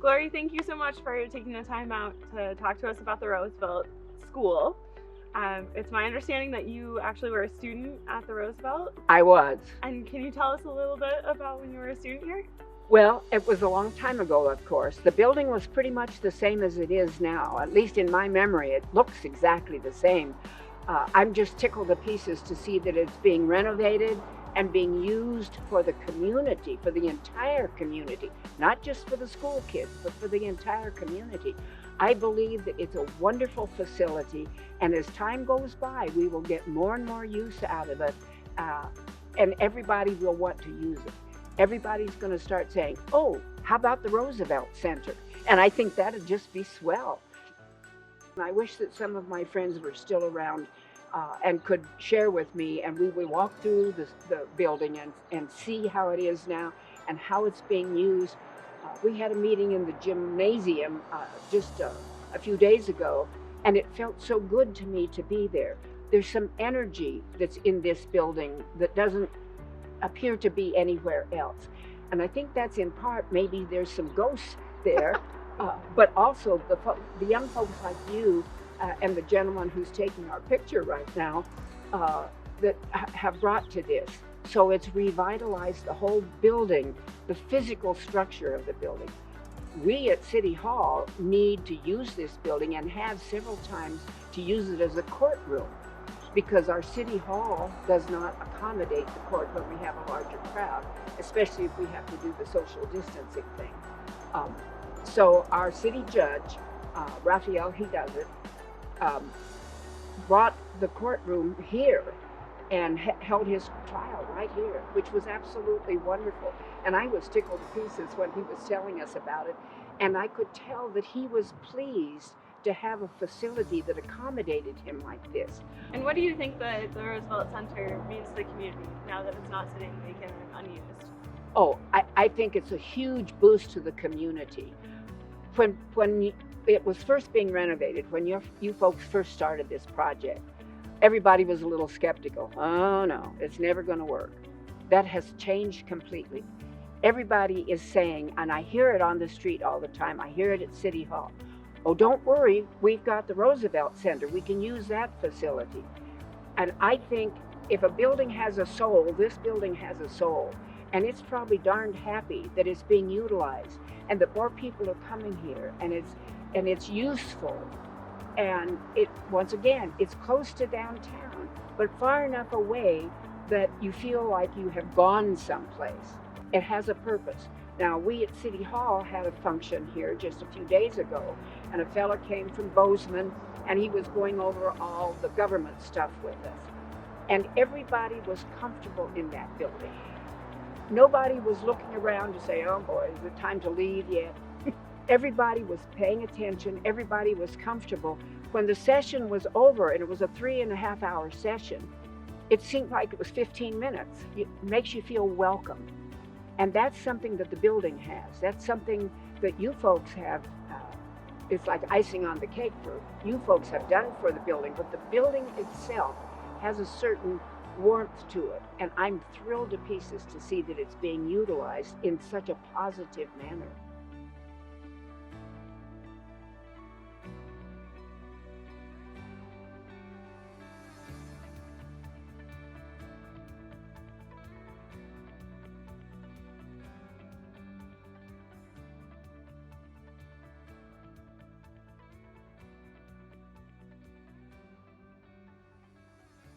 Glory, thank you so much for taking the time out to talk to us about the Roosevelt School. It's my understanding that you actually were a student at the Roosevelt. I was. And can you tell us a little bit about when you were a student here? Well, it was a long time ago, of course. The building was pretty much the same as it is now. At least in my memory, it looks exactly the same. I'm just tickled to pieces to see that it's being renovated and being used for the community, for the entire community, not just for the school kids, but for the entire community. I believe that it's a wonderful facility, and as time goes by, we will get more and more use out of it, and everybody will want to use it. Everybody's going to start saying, oh, how about the Roosevelt Center? And I think that'd just be swell. I wish that some of my friends were still around and could share with me, and we would walk through the building and see how it is now and how it's being used. We had a meeting in the gymnasium just a few days ago, and it felt so good to me to be there. There's some energy that's in this building that doesn't appear to be anywhere else. And I think that's in part, maybe there's some ghosts there, but also the young folks like you and the gentleman who's taking our picture right now that have brought to this. So it's revitalized the whole building, the physical structure of the building. We at City Hall need to use this building and have several times to use it as a courtroom, because our City Hall does not accommodate the court when we have a larger crowd, especially if we have to do the social distancing thing. So our city judge, Raphael, he does it, brought the courtroom here and held his trial right here, which was absolutely wonderful. And I was tickled to pieces when he was telling us about it. And I could tell that he was pleased to have a facility that accommodated him like this. And what do you think that the Roosevelt Center means to the community now that it's not sitting vacant and unused? Oh, I think it's a huge boost to the community. When it was first being renovated, when you folks first started this project, everybody was a little skeptical. Oh no, it's never going to work. That has changed completely. Everybody is saying, and I hear it on the street all the time, I hear it at City Hall, oh, don't worry, we've got the Roosevelt Center. We can use that facility. And I think if a building has a soul, this building has a soul. And it's probably darned happy that it's being utilized and that more people are coming here, and it's useful. And once again, it's close to downtown, but far enough away that you feel like you have gone someplace. It has a purpose. Now, we at City Hall had a function here just a few days ago, and a fella came from Bozeman, and he was going over all the government stuff with us. And everybody was comfortable in that building. Nobody was looking around to say, oh boy, is it time to leave yet? Everybody was paying attention. Everybody was comfortable. When the session was over, and it was a 3.5-hour session, it seemed like it was 15 minutes. It makes you feel welcome. And that's something that the building has. That's something that you folks have. It's like icing on the cake for you folks have done for the building, but the building itself has a certain warmth to it. And I'm thrilled to pieces to see that it's being utilized in such a positive manner.